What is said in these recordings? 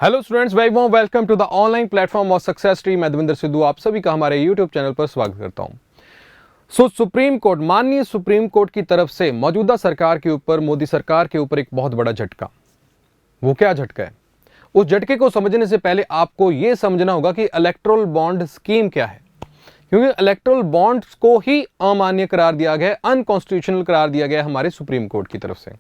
Hello students, very warm welcome to the online platform of success tree. मैं देवेंद्र सिद्धू आप सभी का हमारे यूट्यूब चैनल पर स्वागत करता हूं। सुप्रीम कोर्ट, माननीय सुप्रीम कोर्ट की तरफ से मौजूदा सरकार के ऊपर, मोदी सरकार के ऊपर एक बहुत बड़ा झटका। वो क्या झटका है? उस झटके को समझने से पहले आपको यह समझना होगा कि इलेक्टोरल बॉन्ड स्कीम क्या है, क्योंकि इलेक्टोरल बॉन्ड्स को ही अमान्य करार दिया गया, अनकॉन्स्टिट्यूशनल करार दिया गया हमारे सुप्रीम कोर्ट की तरफ से।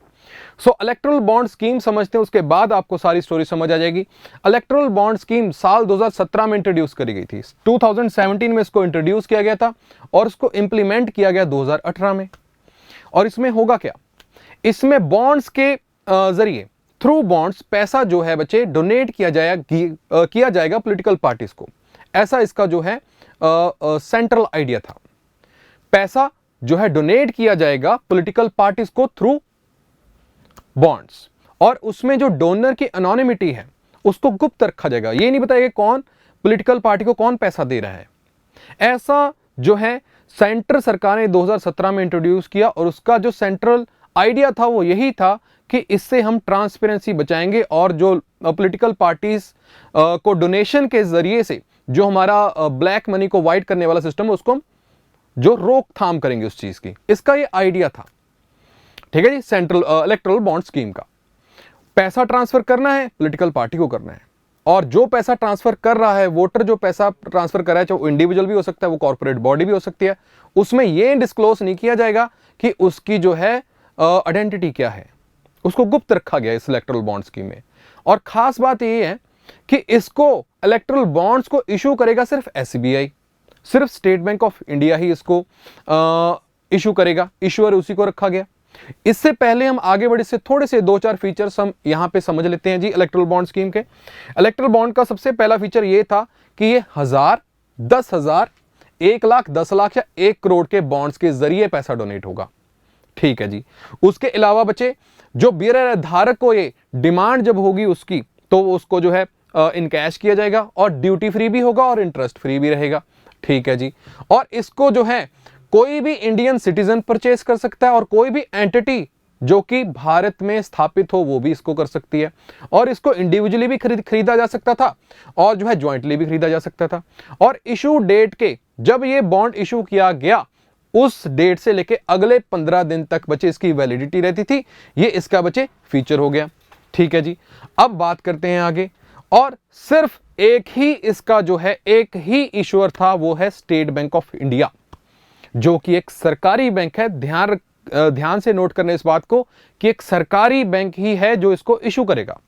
इलेक्टोरल बॉन्ड स्कीम समझते हैं, उसके बाद आपको सारी स्टोरी समझ आ जाएगी। इलेक्टोरल बॉन्ड स्कीम साल 2017 में इंट्रोड्यूस करी गई थी। 2017 में इसको इंट्रोड्यूस किया गया था और इसको इंप्लीमेंट किया गया 2018 में। और इसमें होगा क्या? इसमें बॉन्ड्स के जरिए, थ्रू बॉन्ड्स, पैसा जो है बच्चे डोनेट किया जाएगा पॉलिटिकल पार्टीज को। ऐसा इसका जो है सेंट्रल आइडिया था। पैसा जो है डोनेट किया जाएगा पॉलिटिकल पार्टीज को थ्रू बॉन्ड्स, और उसमें जो डोनर की एनोनिमिटी है उसको गुप्त रखा जाएगा। ये नहीं बताएगा कौन पॉलिटिकल पार्टी को कौन पैसा दे रहा है। ऐसा जो है सेंटर सरकार ने 2017 में इंट्रोड्यूस किया, और उसका जो सेंट्रल आइडिया था वो यही था कि इससे हम ट्रांसपेरेंसी बचाएंगे और जो पॉलिटिकल पार्टीज को डोनेशन के जरिए से जो हमारा ब्लैक मनी को वाइट करने वाला सिस्टम है उसको हम जो रोकथाम करेंगे उस चीज की। इसका ये आइडिया था, ठीक है जी। सेंट्रल इलेक्टोरल बॉन्ड स्कीम का पैसा ट्रांसफर करना है, पॉलिटिकल पार्टी को करना है, और जो पैसा ट्रांसफर कर रहा है, वोटर जो पैसा ट्रांसफर कर रहा है, चाहे वो इंडिविजुअल भी हो सकता है, वो कॉर्पोरेट बॉडी भी हो सकती है, उसमें यह डिस्क्लोज नहीं किया जाएगा कि उसकी जो है आइडेंटिटी क्या है। उसको गुप्त रखा गया इस इलेक्टोरल बॉन्ड स्कीम में। और खास बात यह है कि इसको इलेक्टोरल बॉन्ड्स को इशू करेगा सिर्फ एसबीआई, सिर्फ स्टेट बैंक ऑफ इंडिया ही इसको इशू करेगा। इशूअर उसी को रखा गया। इससे पहले हम आगे बढ़े से थोड़े से 2-4 फीचर्स हम यहां पे समझ लेते हैं जी इलेक्टोरल बॉन्ड स्कीम के। इलेक्टोरल बॉन्ड का सबसे पहला फीचर ये था कि ये 1000, 10,000, 1 लाख, 10 लाख या 1 करोड़ के बॉन्ड्स के जरिए पैसा डोनेट होगा, ठीक है जी। उसके अलावा बच्चे जो बेयरर धारक को ये डिमांड जब होगी उसकी, तो उसको जो है इन कैश किया जाएगा, और ड्यूटी फ्री भी होगा और इंटरेस्ट फ्री भी रहेगा, ठीक है जी। और इसको जो है कोई भी इंडियन सिटीजन परचेस कर सकता है, और कोई भी एंटिटी जो कि भारत में स्थापित हो वो भी इसको कर सकती है। और इसको इंडिविजुअली भी खरीदा जा सकता था, और जो है ज्वाइंटली भी खरीदा जा सकता था। और इशू डेट के, जब ये बॉन्ड इशू किया गया उस डेट से लेके अगले 15 दिन तक बच्चे इसकी वैलिडिटी रहती थी। ये इसका बच्चे फीचर हो गया, ठीक है जी। अब बात करते हैं आगे। और सिर्फ एक ही इसका जो है एक ही इशूअर था, वो है स्टेट बैंक ऑफ इंडिया, जो कि एक सरकारी बैंक है। ध्यान से नोट करने इस बात को कि एक सरकारी बैंक ही है जो इसको इशू करेगा।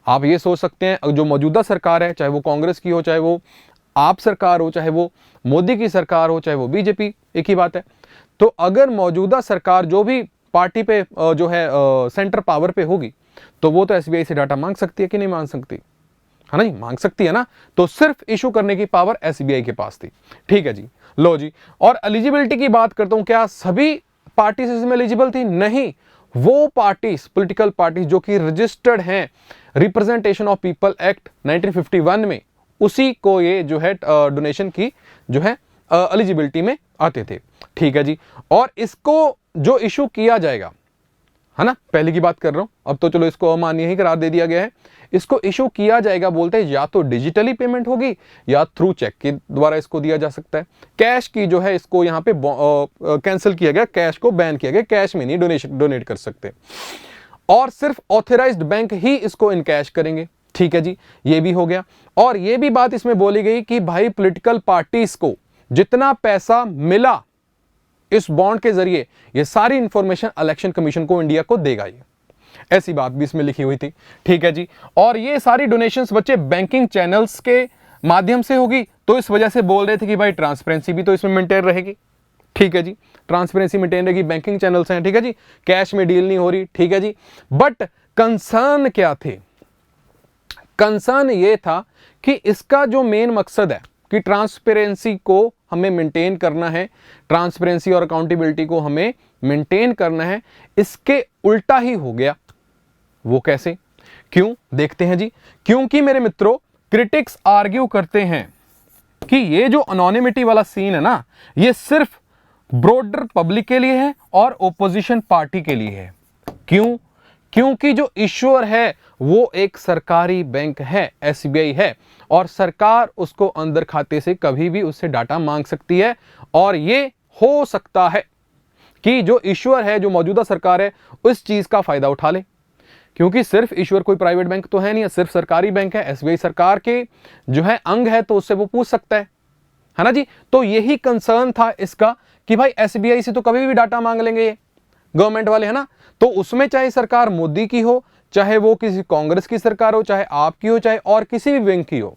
आप ये सोच सकते हैं जो मौजूदा सरकार है, चाहे वो कांग्रेस की हो, चाहे वो आप सरकार हो, चाहे वो मोदी की सरकार हो, चाहे वो बीजेपी, एक ही बात है। तो अगर मौजूदा सरकार जो भी पार्टी पे जो है सेंटर पावर पे होगी, तो वो तो एसबीआई से डाटा मांग सकती है कि नहीं मांग सकती, है ना जी? मांग सकती है ना। तो सिर्फ इशू करने की पावर एसबीआई के पास थी, ठीक है जी। लो जी, और एलिजिबिलिटी की बात करता हूं, क्या सभी पार्टीज इसमें एलिजिबल थी? नहीं। वो पार्टीज, पॉलिटिकल पार्टीज जो कि रजिस्टर्ड हैं रिप्रेजेंटेशन ऑफ पीपल एक्ट 1951 में, उसी को ये जो है डोनेशन की जो है एलिजिबिलिटी में आते थे, ठीक है जी। और इसको जो इशू किया जाएगा, है ना, पहले की बात कर रहा हूं, अब तो चलो इसको अमान्य ही करार दे दिया गया है। इसको इशू किया जाएगा, बोलते हैं या तो डिजिटली पेमेंट होगी या थ्रू चेक के द्वारा इसको दिया जा सकता है। कैश की जो है इसको यहां पे कैंसिल किया गया, कैश को बैन किया गया, कैश में नहीं डोनेट कर सकते, और सिर्फ ऑथराइज्ड बैंक ही इसको इन कैश करेंगे, ठीक है जी। ये भी हो गया। और ये भी बात इसमें बोली गई कि भाई पॉलिटिकल पार्टीज को जितना पैसा मिला इस बॉन्ड के जरिए, ये सारी इंफॉर्मेशन इलेक्शन कमीशन को, इंडिया को देगा। ये ऐसी बात भी इसमें लिखी हुई थी, ठीक है जी। और ये सारी डोनेशंस बच्चे बैंकिंग चैनल्स के माध्यम से होगी, तो इस वजह से बोल रहे थे कि भाई ट्रांसपेरेंसी भी तो इसमें मेंटेन रहेगी, ठीक है जी। ट्रांसपेरेंसी मेंटेन रहेगी, बैंकिंग चैनल्स हैं, ठीक है जी, कैश में डील नहीं हो रही, ठीक है जी। बट कंसर्न क्या थे? कंसर्न ये था कि इसका जो मेन मकसद है कि ट्रांसपेरेंसी को हमें मेंटेन करना है, ट्रांसपेरेंसी और अकाउंटेबिलिटी को हमें मेंटेन करना है, इसके उल्टा ही हो गया। वो कैसे, क्यों, देखते हैं जी। क्योंकि मेरे मित्रों, क्रिटिक्स आर्ग्यू करते हैं कि ये जो अनोनिमिटी वाला सीन है ना, ये सिर्फ ब्रॉडर पब्लिक के लिए है और ओपोजिशन पार्टी के लिए है। क्यों? क्योंकि जो इश्यूअर है वो एक सरकारी बैंक है, SBI है, और सरकार उसको अंदर खाते से कभी भी उससे डाटा मांग सकती है। और ये हो सकता है कि जो ईश्वर है, जो मौजूदा सरकार है, उस चीज का फायदा उठा ले, क्योंकि सिर्फ ईश्वर कोई प्राइवेट बैंक तो है नहीं, सिर्फ सरकारी बैंक है, SBI सरकार के जो है अंग है, तो उससे वो पूछ सकता है ना जी। तो यही कंसर्न था इसका कि भाई SBI से तो कभी भी डाटा मांग लेंगे ये गवर्नमेंट वाले, है ना। तो उसमें चाहे सरकार मोदी की हो, चाहे वो किसी कांग्रेस की सरकार हो, चाहे आपकी हो, चाहे और किसी भी बैंक की हो,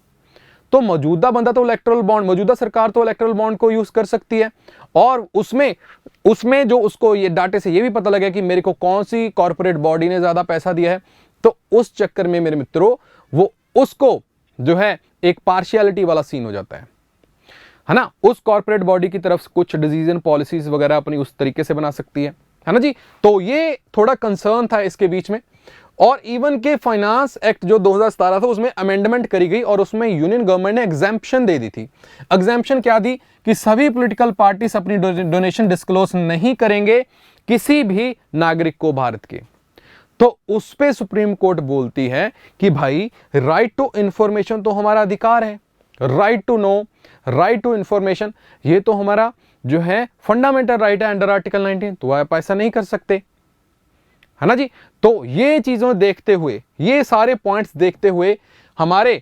तो मौजूदा बंदा तो इलेक्टोरल बॉन्ड, मौजूदा सरकार तो इलेक्टोरल बॉन्ड को यूज कर सकती है। और उसमें जो उसको ये डाटे से ये भी पता लगे कि मेरे को कौन सी कॉर्पोरेट बॉडी ने ज्यादा पैसा दिया है, तो उस चक्कर में मेरे मित्रों वो उसको जो है एक पार्शियलिटी वाला सीन हो जाता है ना। उस कॉर्पोरेट बॉडी की तरफ कुछ डिसीजन पॉलिसीज वगैरह अपनी उस तरीके से बना सकती है ना जी। तो ये थोड़ा कंसर्न था इसके बीच में। और इवन के फाइनेंस एक्ट जो 2017 था उसमें अमेंडमेंट करी गई और उसमें यूनियन गवर्नमेंट ने एग्जेम्पशन दे दी थी। एग्जेम्पशन क्या दी कि सभी पॉलिटिकल पार्टीज अपनी डोनेशन डिस्क्लोज नहीं करेंगे किसी भी नागरिक को भारत के। तो उस पे सुप्रीम कोर्ट बोलती है कि भाई राइट टू इंफॉर्मेशन तो हमारा अधिकार है, right to know, right to information, ये तो हमारा जो है फंडामेंटल राइट है अंडर आर्टिकल 19, तो आप ऐसा नहीं कर सकते, है ना जी। तो ये चीजों देखते हुए, ये सारे पॉइंट्स देखते हुए हमारे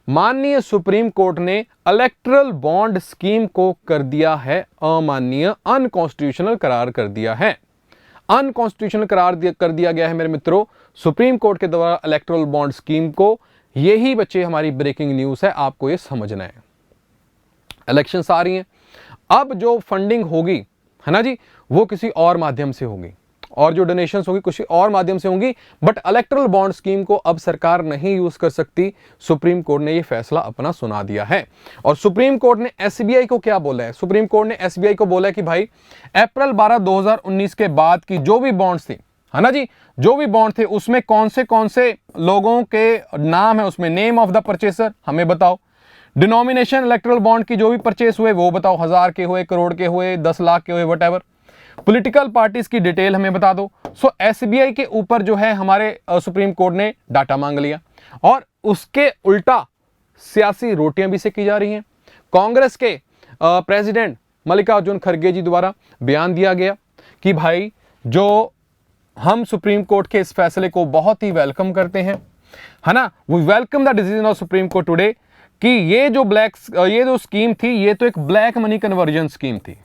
माननीय सुप्रीम कोर्ट ने इलेक्टोरल बॉन्ड स्कीम को कर दिया है अमाननीय, अनकॉन्स्टिट्यूशनल करार कर दिया है। अनकॉन्स्टिट्यूशनल करार कर दिया गया है मेरे मित्रों सुप्रीम कोर्ट के द्वारा इलेक्टोरल बॉन्ड स्कीम को। यही बच्चे हमारी ब्रेकिंग न्यूज है, आपको ये समझना है। इलेक्शंस आ रही हैं, अब जो फंडिंग होगी, है ना जी, वो किसी और माध्यम से होगी, और जो डोनेशंस होगी किसी और माध्यम से होंगी, बट इलेक्टोरल बॉन्ड स्कीम को अब सरकार नहीं यूज कर सकती। सुप्रीम कोर्ट ने ये फैसला अपना सुना दिया है। और सुप्रीम कोर्ट ने SBI को क्या बोला है? सुप्रीम कोर्ट ने SBI को बोला है कि भाई अप्रैल 12 2019 के बाद की जो भी बॉन्ड्स थी, है ना जी, जो भी बॉन्ड थे उसमें कौन से लोगों के नाम है, उसमें नेम ऑफ द परचेसर हमें बताओ, डिनोमिनेशन इलेक्टोरल बॉन्ड की जो भी परचेस हुए वो बताओ, 1000 के हुए, करोड़ के हुए, 10 लाख के हुए, वट पॉलिटिकल पार्टीज की डिटेल हमें बता दो। सो SBI के ऊपर जो है हमारे सुप्रीम कोर्ट ने डाटा मांग लिया, और उसके उल्टा सियासी रोटियां भी सेकी जा रही हैं। कांग्रेस के प्रेसिडेंट मल्लिकार्जुन खड़गे जी द्वारा बयान दिया गया कि भाई जो हम सुप्रीम कोर्ट के इस फैसले को बहुत ही वेलकम करते हैं, है ना, we welcome the decision of Supreme Court today, कि ये जो स्कीम थी ये तो एक ब्लैक मनी कन्वर्जन स्कीम थी।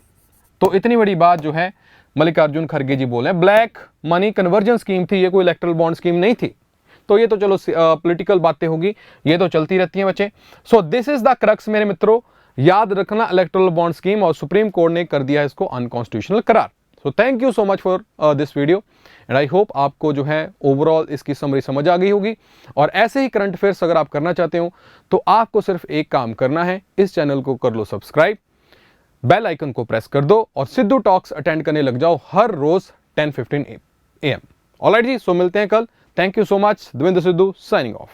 तो इतनी बड़ी बात जो है मल्लिकार्जुन खड़गे जी बोल रहे हैं, ब्लैक मनी कन्वर्जन स्कीम थी, ये कोई इलेक्टोरल बॉन्ड स्कीम नहीं थी। तो ये तो चलो पॉलिटिकल बातें होगी, ये तो चलती रहती हैं बच्चे। So this is the crux मेरे मित्रों, याद रखना, इलेक्टोरल बॉन्ड स्कीम, और सुप्रीम कोर्ट ने कर दिया इसको अनकॉन्स्टिट्यूशनल करार। So thank you so much for this video, and I hope आपको जो है ओवरऑल इसकी समरी समझ आ गई होगी। और ऐसे ही करंट अफेयर्स अगर आप करना चाहते हो तो आपको सिर्फ एक काम करना है, इस चैनल को कर लो सब्सक्राइब, बेल आइकन को प्रेस कर दो, और सिद्धू टॉक्स अटेंड करने लग जाओ हर रोज 10:15 AM। ऑलराइट जी, सो मिलते हैं कल। Thank you so much. Devendra Sidhu signing off.